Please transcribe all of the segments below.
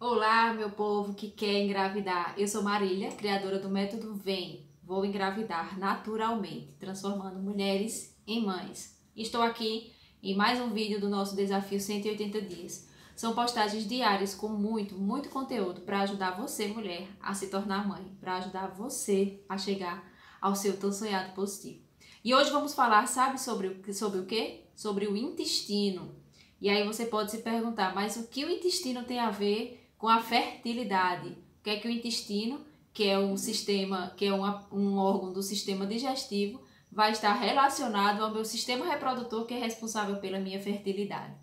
Olá, meu povo que quer engravidar. Eu sou Marília, criadora do método Vem. Vou engravidar naturalmente, transformando mulheres em mães. Estou aqui em mais um vídeo do nosso desafio 180 dias. São postagens diárias com muito conteúdo para ajudar você, mulher, a se tornar mãe, para ajudar você a chegar ao seu tão sonhado positivo. E hoje vamos falar, sabe, sobre o quê? Sobre o intestino. E aí você pode se perguntar, mas o que o intestino tem a ver com a fertilidade? O que é que o intestino, que é um sistema, que é um órgão do sistema digestivo, vai estar relacionado ao meu sistema reprodutor, que é responsável pela minha fertilidade?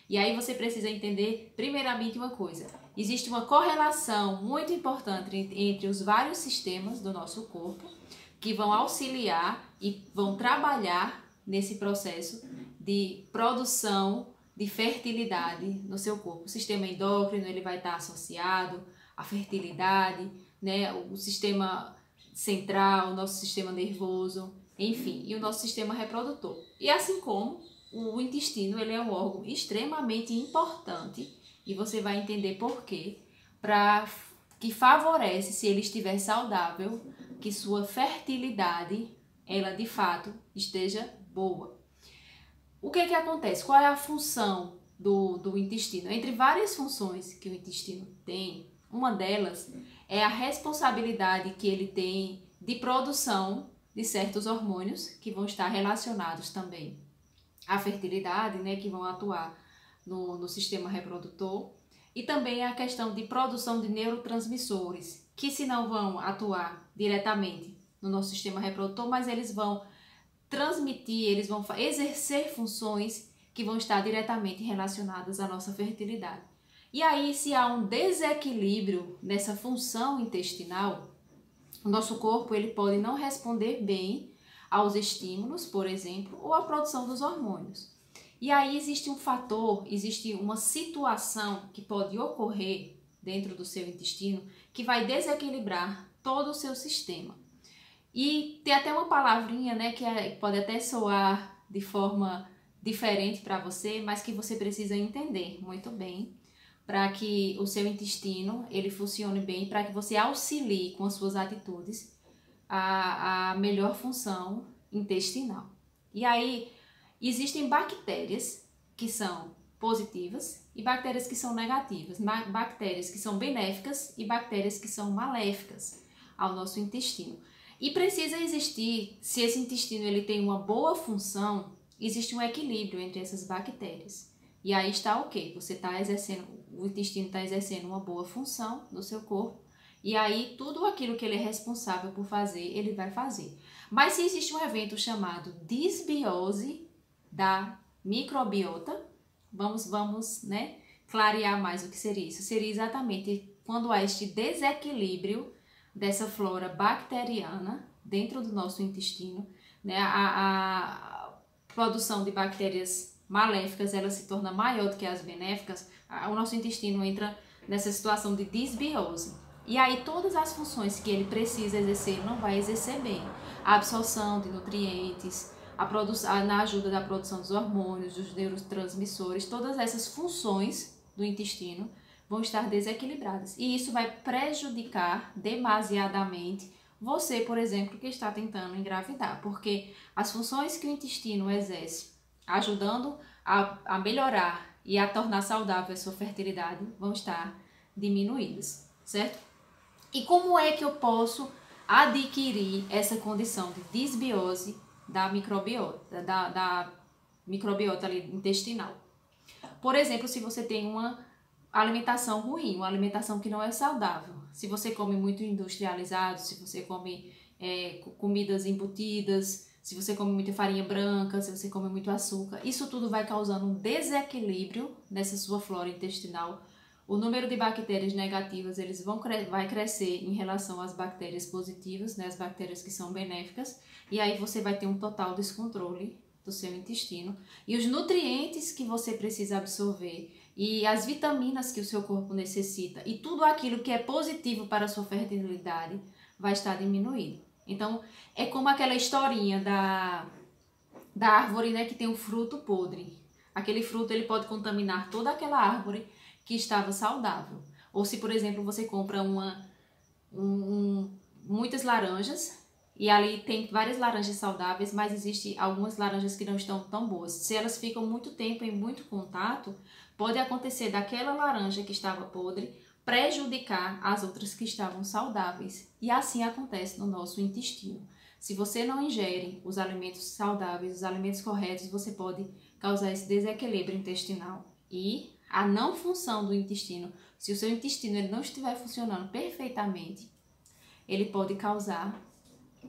E aí você precisa entender, primeiramente, uma coisa. Existe uma correlação muito importante entre os vários sistemas do nosso corpo, que vão auxiliar e vão trabalhar nesse processo de produção de fertilidade no seu corpo. O sistema endócrino ele vai estar associado à fertilidade, né? O sistema central, o nosso sistema nervoso, enfim, e o nosso sistema reprodutor. E assim como o intestino, ele é um órgão extremamente importante e você vai entender por quê, para que favorece, se ele estiver saudável, que sua fertilidade, ela de fato esteja boa. O que acontece? Qual é a função do intestino? Entre várias funções que o intestino tem, uma delas é a responsabilidade que ele tem de produção de certos hormônios que vão estar relacionados também à fertilidade, né, que vão atuar no sistema reprodutor, e também a questão de produção de neurotransmissores, que se não vão atuar diretamente no nosso sistema reprodutor, mas eles vão transmitir, eles vão exercer funções que vão estar diretamente relacionadas à nossa fertilidade. E aí, se há um desequilíbrio nessa função intestinal, o nosso corpo ele pode não responder bem aos estímulos, por exemplo, ou à produção dos hormônios. E aí existe um fator, existe uma situação que pode ocorrer dentro do seu intestino que vai desequilibrar todo o seu sistema. E tem até uma palavrinha, né, que pode até soar de forma diferente para você, mas que você precisa entender muito bem para que o seu intestino ele funcione bem, para que você auxilie com as suas atitudes a melhor função intestinal. E aí existem bactérias que são positivas e bactérias que são negativas, bactérias que são benéficas e bactérias que são maléficas ao nosso intestino. E precisa existir, se esse intestino ele tem uma boa função, existe um equilíbrio entre essas bactérias. E aí está ok, o intestino está exercendo uma boa função no seu corpo, e aí tudo aquilo que ele é responsável por fazer, ele vai fazer. Mas se existe um evento chamado disbiose da microbiota, vamos, né, clarear mais o que seria isso. Seria exatamente quando há este desequilíbrio dessa flora bacteriana dentro do nosso intestino, né? A produção de bactérias maléficas ela se torna maior do que as benéficas, o nosso intestino entra nessa situação de disbiose. E aí todas as funções que ele precisa exercer não vai exercer bem. A absorção de nutrientes, na ajuda da produção dos hormônios, dos neurotransmissores, todas essas funções do intestino vão estar desequilibradas. E isso vai prejudicar demasiadamente você, por exemplo, que está tentando engravidar. Porque as funções que o intestino exerce, ajudando a melhorar e a tornar saudável a sua fertilidade, vão estar diminuídas, certo? E como é que eu posso adquirir essa condição de disbiose da microbiota, da microbiota ali intestinal? Por exemplo, se você tem uma alimentação ruim, uma alimentação que não é saudável. Se você come muito industrializado, se você come comidas embutidas, se você come muita farinha branca, se você come muito açúcar, isso tudo vai causando um desequilíbrio nessa sua flora intestinal. O número de bactérias negativas vai crescer em relação às bactérias positivas, né, as bactérias que são benéficas, e aí você vai ter um total descontrole do seu intestino. E os nutrientes que você precisa absorver e as vitaminas que o seu corpo necessita e tudo aquilo que é positivo para a sua fertilidade vai estar diminuído. Então, é como aquela historinha da árvore, né, que tem um fruto podre. Aquele fruto ele pode contaminar toda aquela árvore que estava saudável. Ou se, por exemplo, você compra muitas laranjas e ali tem várias laranjas saudáveis, mas existem algumas laranjas que não estão tão boas. Se elas ficam muito tempo em muito contato, pode acontecer daquela laranja que estava podre prejudicar as outras que estavam saudáveis. E assim acontece no nosso intestino. Se você não ingere os alimentos saudáveis, os alimentos corretos, você pode causar esse desequilíbrio intestinal. E a não função do intestino, se o seu intestino ele não estiver funcionando perfeitamente, ele pode causar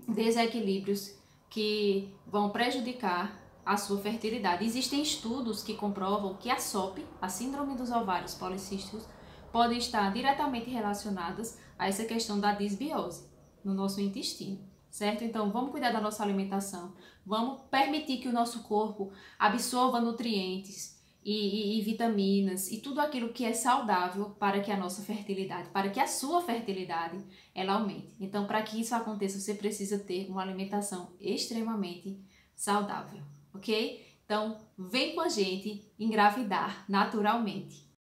desequilíbrios que vão prejudicar a sua fertilidade. Existem estudos que comprovam que a SOP, a síndrome dos ovários policísticos, podem estar diretamente relacionadas a essa questão da disbiose no nosso intestino, certo? Então, vamos cuidar da nossa alimentação, vamos permitir que o nosso corpo absorva nutrientes e vitaminas e tudo aquilo que é saudável para que a nossa fertilidade, para que a sua fertilidade, ela aumente. Então, para que isso aconteça, você precisa ter uma alimentação extremamente saudável, ok? Então, vem com a gente engravidar naturalmente.